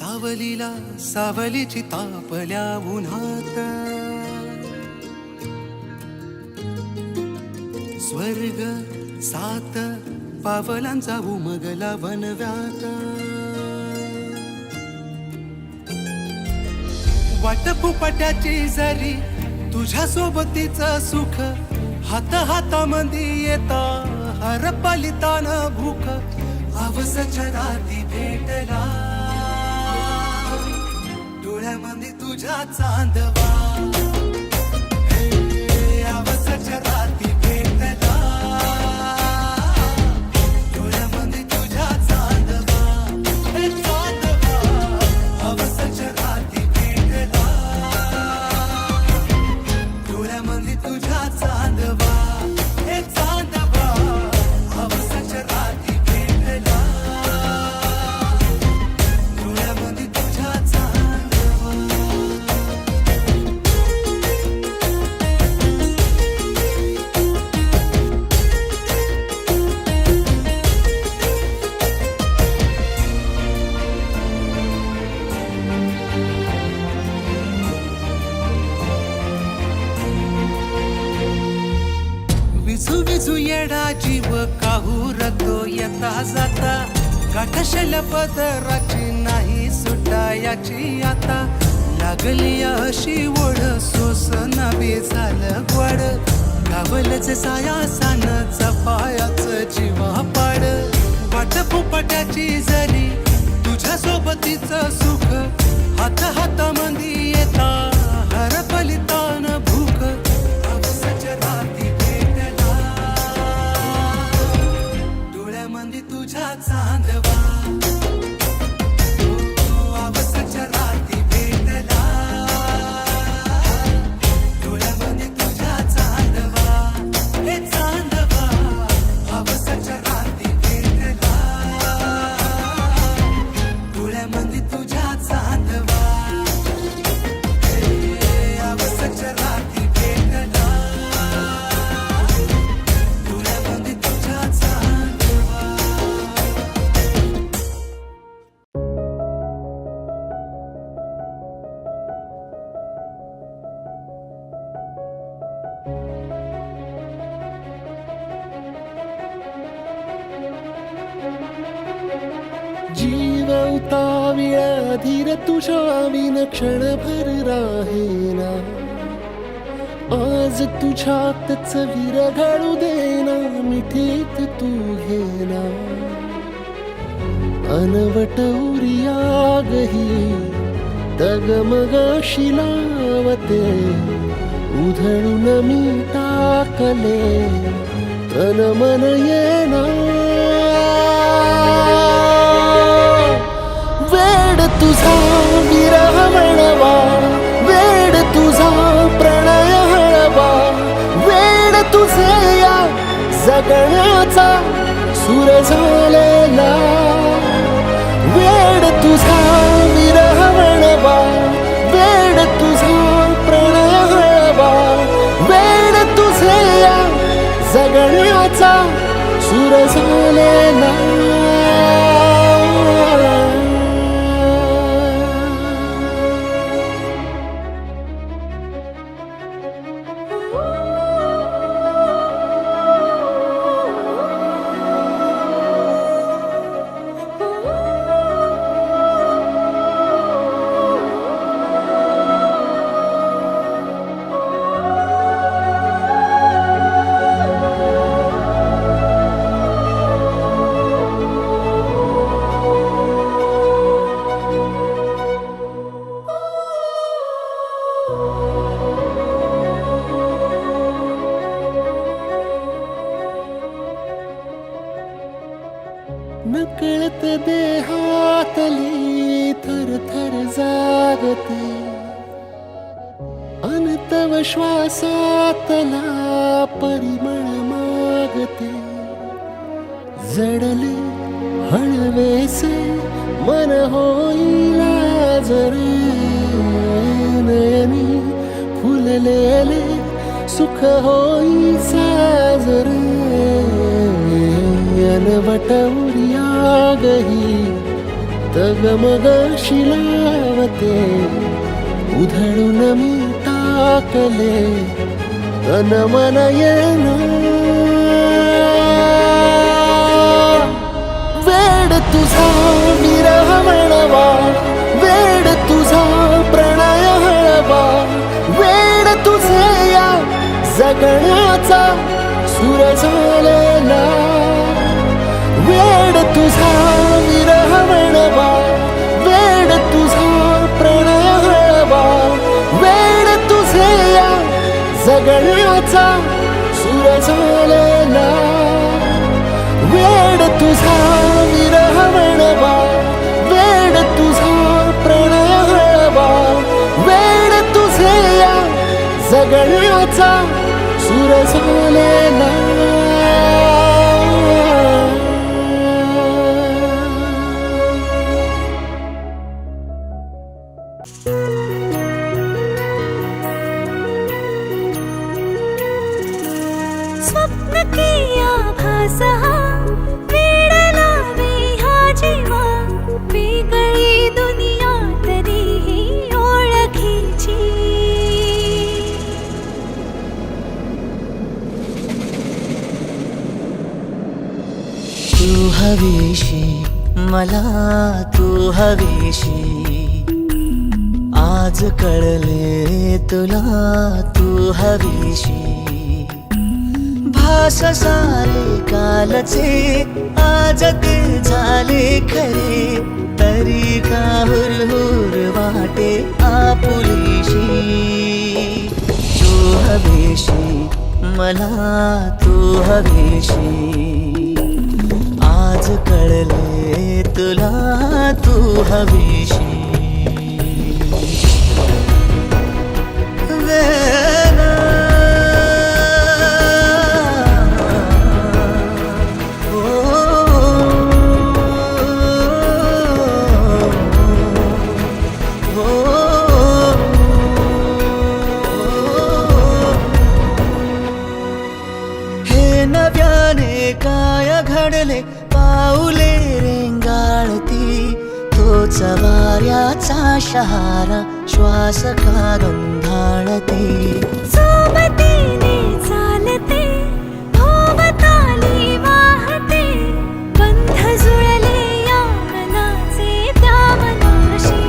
सावलीला सावलीची तापल्या उन्हात स्वर्ग सात पावलांचा उमगला वनव्यात वाटपुपाट्याची जरी तुझ्या सोबतीचं सुख हात हातामध्ये येता हरपलितान भूक आवसच्या राती भेटला डोळ्यामध्ये तुझ्या चांदवा आवसच्या राती भेटला डोळ्यामध्ये तुझ्या चांदवा चांदवा आवसच्या राती भेटला डोळ्यामध्ये तुझ्या चांदवा चांदवा आवसच्या राती भेटला डोळ्यामध्ये तुझ्या चांदवा विझू विझू येडा जीव काहूरतो येता जाता काठशल पदराची नाही सुटायाची आता लागली अशी ओढ सोसना बे झालं गोड गावलच सायासानच पायाच जीवा पाड वाट पोपट्याची जरी तुझ्या सोबतीचं सुख हात हातामध्ये येता हरपलितान भूक आवसच्या राती डोळ्यामध्ये तुझ्या चांदवा आवसच्या राती भेटला डोळ्यामध्ये तुझ्या चांदवा हे चांदवा आवसच्या राती भेटला डोळ्यामध्ये तुझ्या चांदवा आवसच्या राती भेटला डोळ्यामध्ये तुझ्या चांदवा जीव उताविळा धीर तुझ्या विन क्षणभर राहेना आज तुझ्यातच विरघळू देना मिठीत तू घेना अनवट उरियागही तगमगाशी लावते उधळून मी टाकले तन मन येना वेड तुझा विरह म्हणवा वेड तुझा प्रणय हळवा वेड तुझे या जगण्याचा सूर झालेला वेड तुझा विरह म्हणवा वेड तुझा प्रणय हळवा वेड तुझे या जगण्याचा सूर झालेला नकळत देहातली थर थर जागते अनतव श्वासातला परिमळ मागते जडले हळवेसे मन होईला जरे नयनी फुललेले सुख होई साजरे अनवट उरियागही तगमगाशी लावते उधळून मी टाकले तन मन येन वेड तुझा विरह म्हणवा वेड तुझा प्रणय हळवा वेड तुझे या जगण्याचा सुर झालेला वेड तुझा विरह म्हणवा वेड तुझा प्रणय हळवा वेड तुझे या जगण्याचा सुर झालेला वेड तुझा विरह म्हणवा वेड तुझा प्रणय हळवा वेड तुझे या जगण्याचा सुर झालेला स्वप्न किया भासा वेड लावे हा जीवा वेगळी दुनिया तरीही ओळखीची तू हवीशी मला तू हवीशी आज कळले तुला तू हवीशी भास सारे कालचे आज ते झाले खरे तरी का हुरहुर वाटे आपुलीशी तू हवीशी मला तू हवीशी आज कळले तुला तू हवीशी नव्याने काय घडले पाऊले रेंगाळती तोच वाऱ्याचा शहारा श्वास का गंधाळते सोबतीने चालते भोवताली वाहते बंध जुळले या मनाचे त्या मनाशी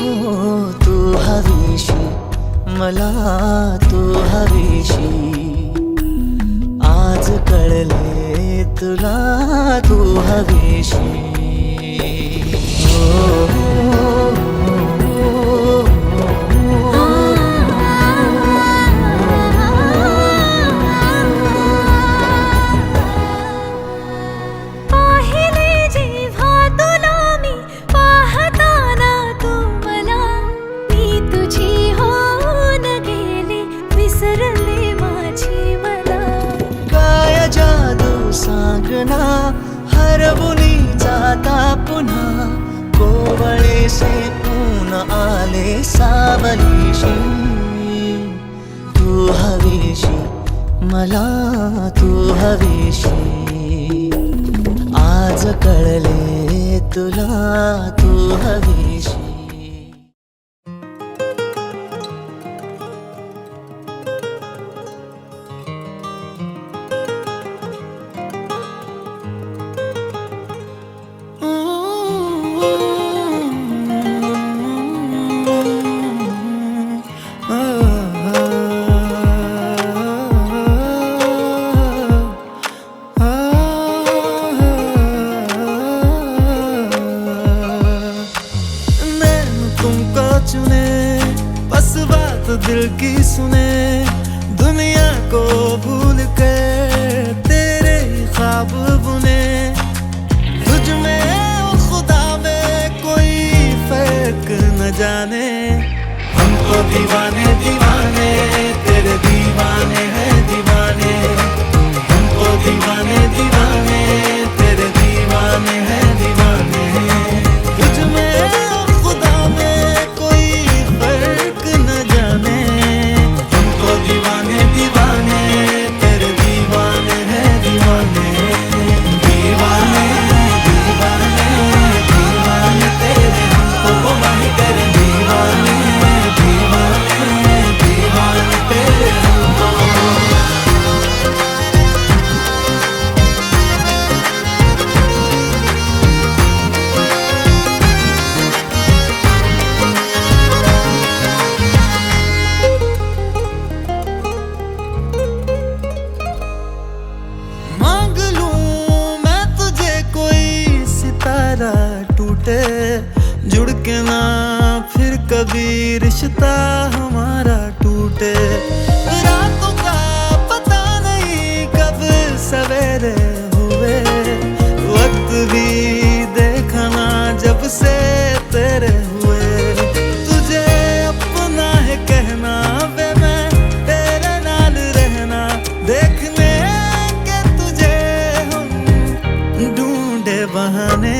हो तू हवीशी मला तू हवीशी आज कळले तुला तू हवीशी पाहिले जेव्हा तुला मी पाहताना तू मला मी तुझी होऊन गेले विसरले माझी मला काय जादू सांगना हरवुनी जाता पुन्हा कोवळे से ऊन आले सावलीशी तू हवीशी मला तू हवीशी आज कळले तुला तू हवीशी दिल की सुने दुनिया को भूल कर तेरे ख्वाब बुने तुझ में और खुदा में कोई फर्क न जाने हम तो दीवाने दीवाने तेरे दीवाने हैं दीवाने हम तो दीवाने दीवाने तेरे दीवाने हैं दीवाने तुझ में और खुदा में कोई फर्क न जाने हम तो दीवाने दीवाने तेरे दीवाने हैं दीवाने दीवाने दीवाने दीवाने जरा टूटे, जुड़ के ना फिर कभी रिश्ता हमारा टूटे। रातों का पता नहीं कब सवेरे हुए, वक्त भी देखा ना जब से तेरे हुए। तुझे अपना है कहना वे मैं तेरे नाल रहना, देखने के तुझे हम ढूंढे बहाने।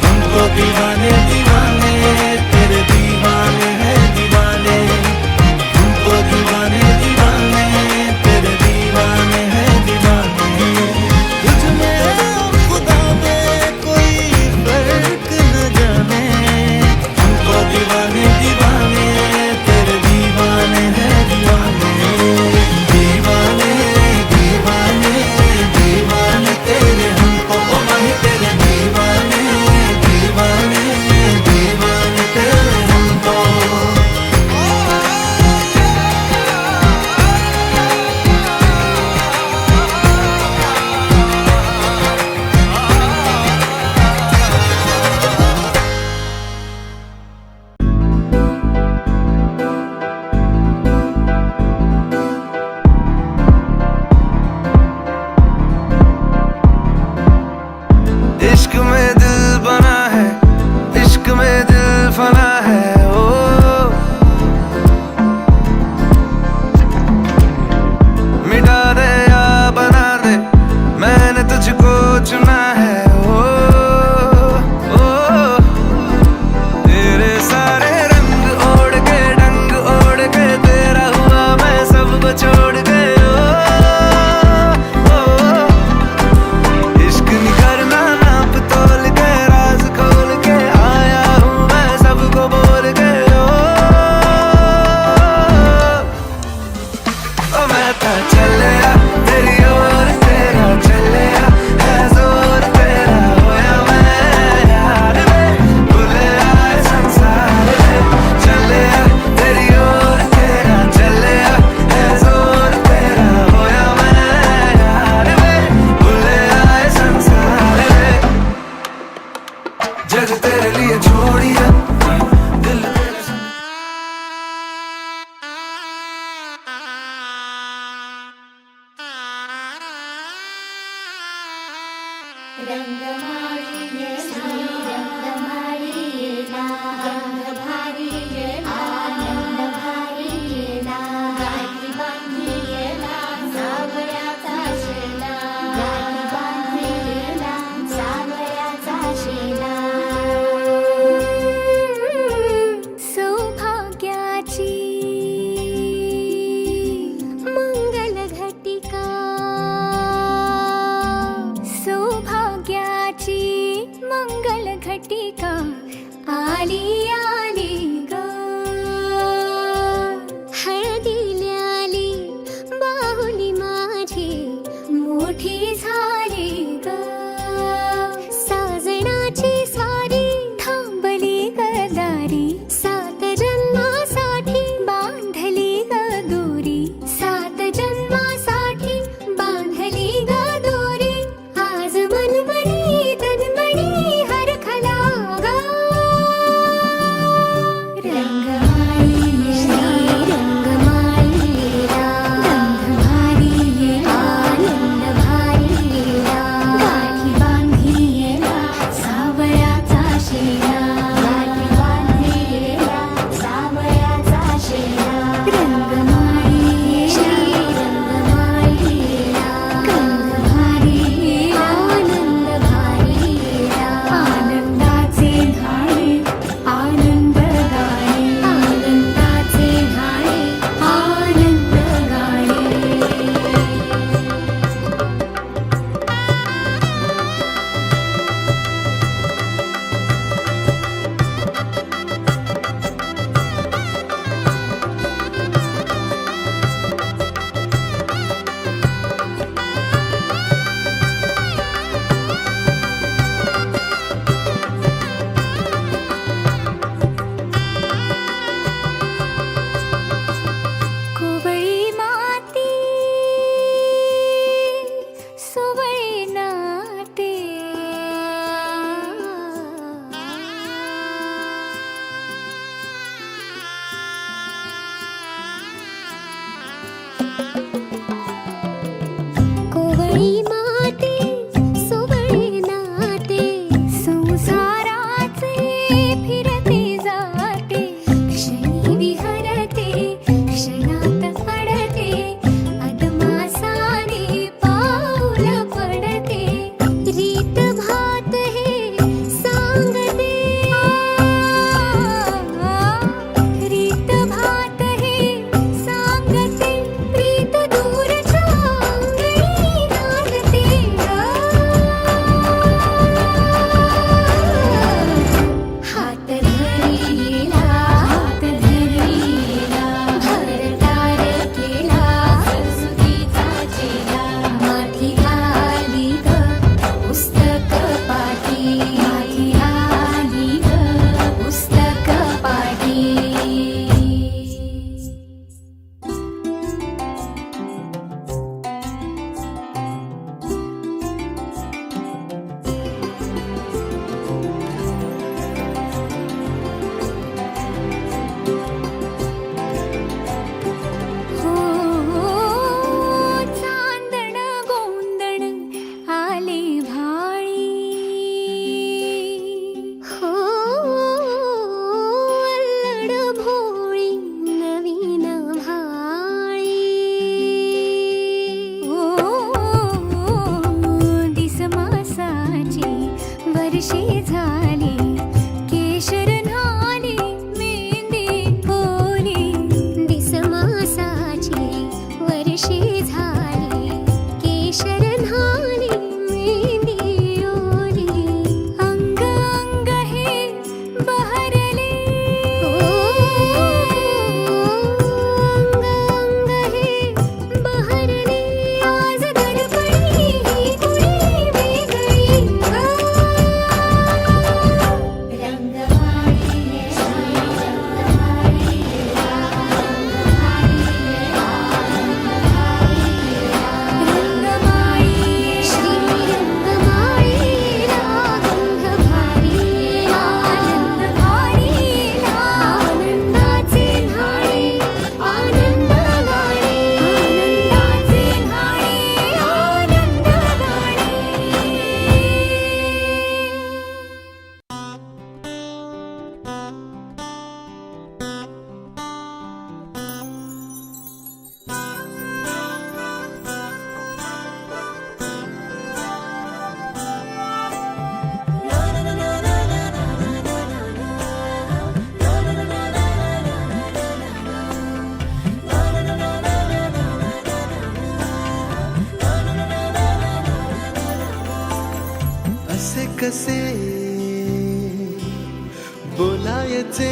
हम तो दीवाने दीवाने तेरे दीवाने हैं दीवाने, हम तो दीवाने दीवाने तेरे दीवाने हैं दीवाने। तुझ में और खुदा में कोई फर्क न जाने, हम तो दीवाने दीवाने तेरे दीवाने हैं दीवाने। दीवाने दीवाने दीवाने तेरे हमको, ओ माही तेरे दीवाने दीवाने दीवाने तेरे हमको। इश्क में दिल बना है, इश्क में दिल फना है ओ। मिटा दे या बना दे, मैंने तुझको चुना है ओ, ओ। तेरे सारे रंग ओढ़ के डंग ओढ़ के तेरा हुआ मैं सबको छोड़ के ओ, ओ। इश्क नहीं करना नाप तोल के, राज खोल के आया हूँ मैं सबको बोल के ओ मैं तो चलिया तेरी ओर, तेरा चलिया है जोर तेरा, होया मैं यार वे भूले आए संसार में। चलिया तेरी ओर, तेरा चलिया है जोर तेरा, होया मैं यार वे भूले आए संसार में। जग तेरे लिए छोड़िया दिल तेरे संग। सौभाग्याची मंगल घटिका, सौभाग्याची मंगल घटिका आली आली ग। हळदीला आली बाहुली माझी मोठी झाली ग। साजणाची स्वारी थांबली गदारी, सात जन्मासाठी बांधली ग दोरी, सात जन्मासाठी बांधली ग दोरी। आज मनमणी तन्मणी हरखला ग। कसे बोलायचे,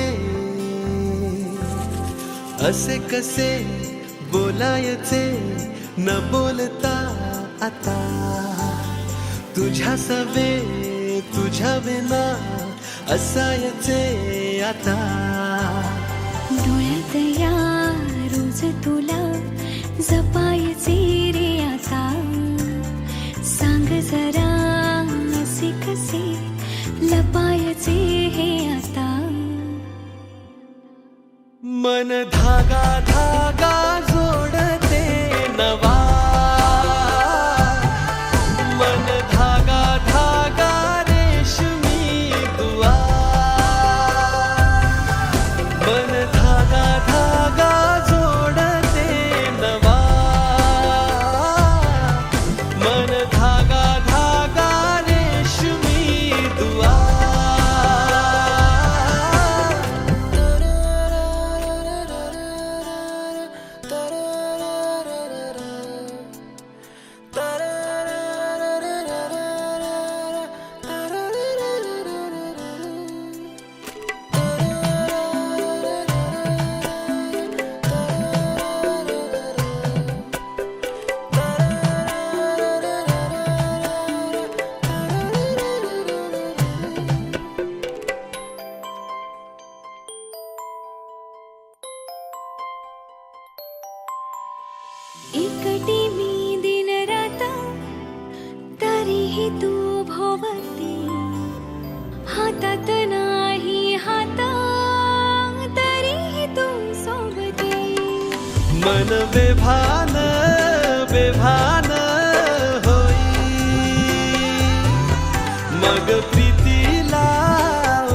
असे कसे बोलायचे न बोलता आता, तुझ्या सवे तुझ्या विना असायचे आता. डोळ्यात या रोज तुला जपायचे रे आता, सांग जरा असे कसे लपायचे हे आता. मन धागा धागा जोडते नवा, मन धागा धागा रेशमी दुआ, मन धागा धागा जोडते नवा, मन धागा धागा रेशमी दुआ. एकटी मी दिन रात तरीही तू भोवती, हातात नाही हात तरीही तू सोबती. मन बेभान बेभान होई, मग प्रीतीला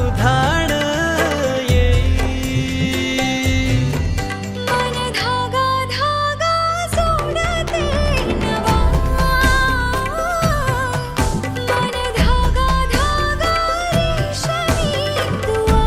उधाण येई. मन धागा धागा जोडते नवा, मन धागा धागा रेशमी दुआ.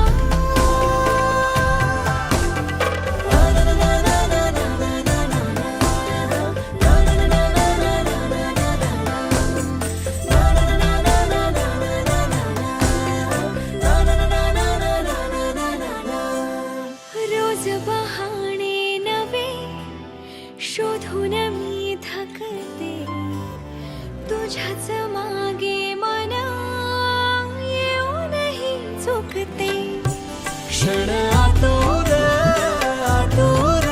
रोज बहाणे नवे शोधून मी थकते, तुझ्याच मागे मन येऊनही चुकते. क्षण आतुर आतुर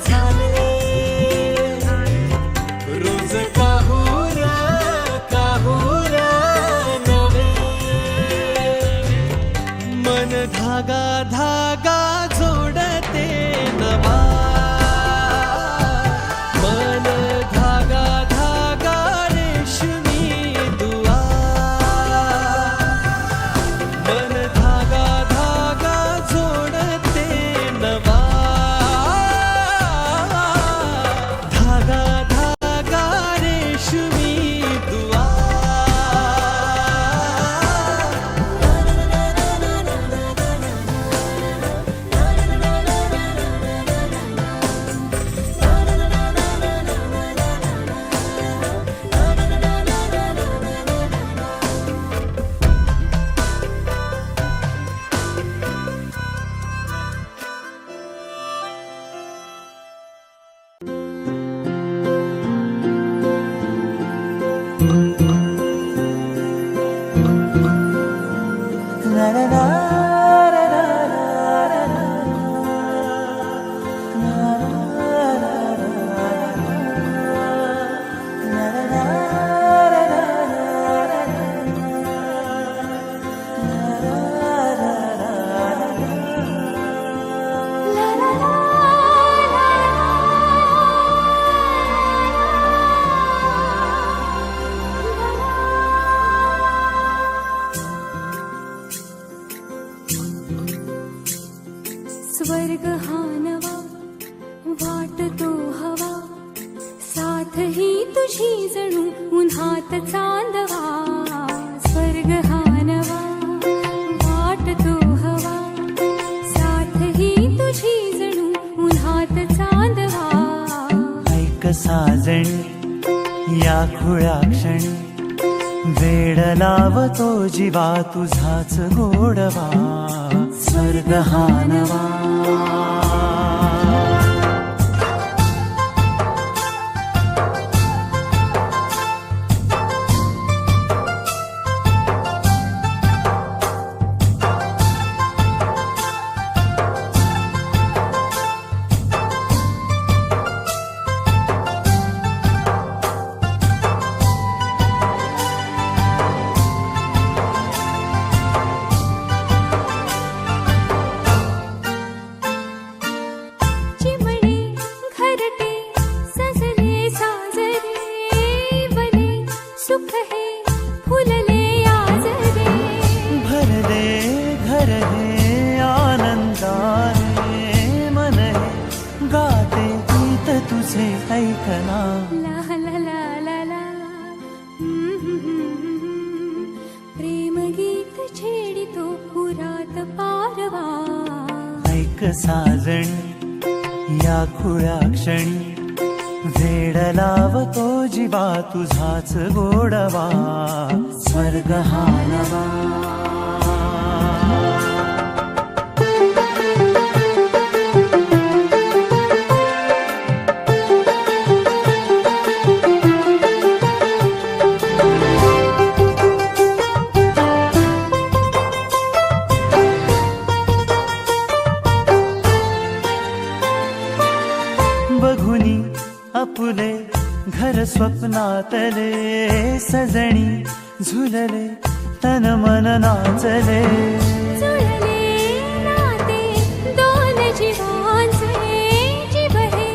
झाले, रोज काहूर काहूर नवे. मन धागा धागा जोडते नवा, मन धागा धागा रेशमी दुआ, मन धागा धागा जोडते नवा, धागा धागा रेशमी दुआ. स्वर्ग हा नवा वाटतो हवा, साथ ही तुझी जणू उन्हात चांदवा. स्वर्ग हा नवा वाटतो हवा, साथ ही तुझी जणू उन्हात चांदवा. ऐक साजणी या खुळ्या क्षणी वेड लावतो जीवा तुझाच गोडवा स्वर्ग हा नवा चिमणे घरटे सजले साजरे बने सुख हे फुलले आजरे भरले घर हे आनंदाने मन हे गाते गीत तुझे ऐकना ला ला ला ला ला प्रेम गीत छेडितो पुरात पारवा ऐक साजणी या खुळ्या क्षणी वेड लावतो जीवा तुझाच गोडवा स्वर्ग हा नवा बघुनी आपुले घर स्वप्नातले सजणी झुलले तन मन नाचले जुळले नाते दोन जीवांचे जीव हे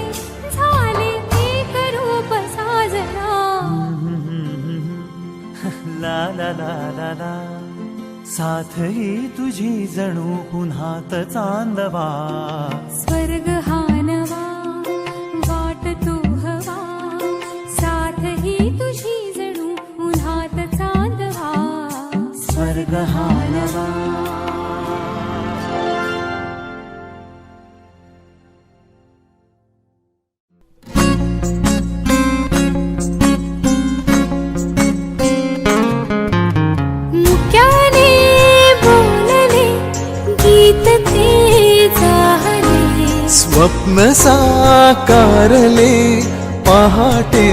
झाले एक रूप साजना ला ला ला ला ला साथ ही तुझी जणू पुन्हात चांदवा स्वर्ग हा नवा वाट तू हवा साथ ही तुझी जणू उन्हात चांदवा स्वर्ग हा नवा मुक्याने बोलले गीत ते जाहले स्वप्न साकारले पहाटे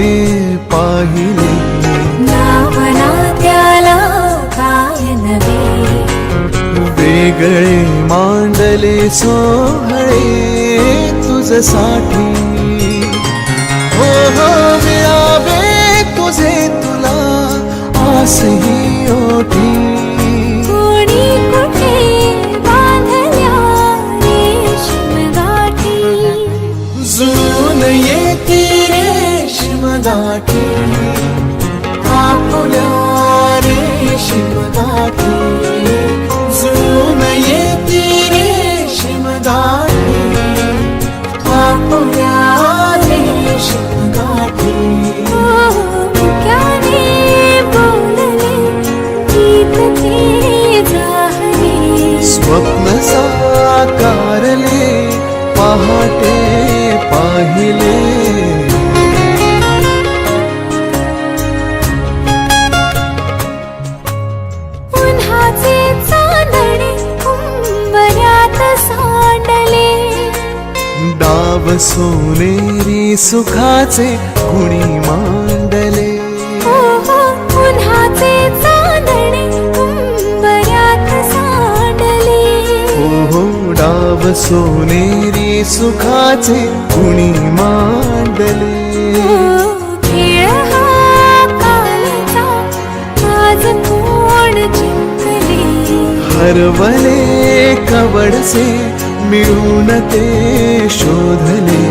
पाहिले नावना त्याला काय नवे वेगळे मांडले सोहळे तुझसाठी हो हो मिळावे तुझे तुला आसही ओठी कोणी कुठे बांधल्या रेशीम गाठी जुळून येते रेशीम गाठी आपुल्या रेशीम गाठी जुळून येते रेशीम गाठी आपुल्या रेशीम गाठी मुक्याने बोलले गीत ते जाहले स्वप्न साकारले पहाटे पाहिले उन्हाचे चांदणे उंबऱ्यात सांडले डाव सोनेरी सुखाचे कुणी मांडले हो हो उन्हाचे चांदणे उंबऱ्यात सांडले हो हो डाव सोनेरी सुखाचे कुणी मांडले खेळ हा कालचा आज कोण जिंकले हरवले कवडसे मिळून ते शोधले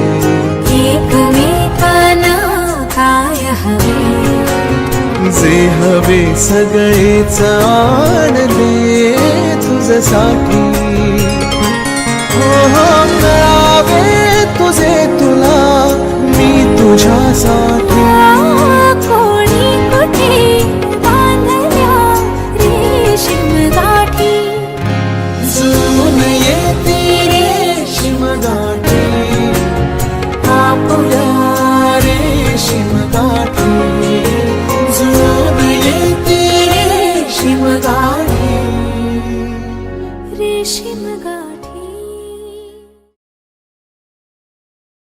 एकमेकांना काय हवे जे हवे सगळेच आणले तुझसाठी हो हो करावे तुझे तुला मी तुझ्यासाठी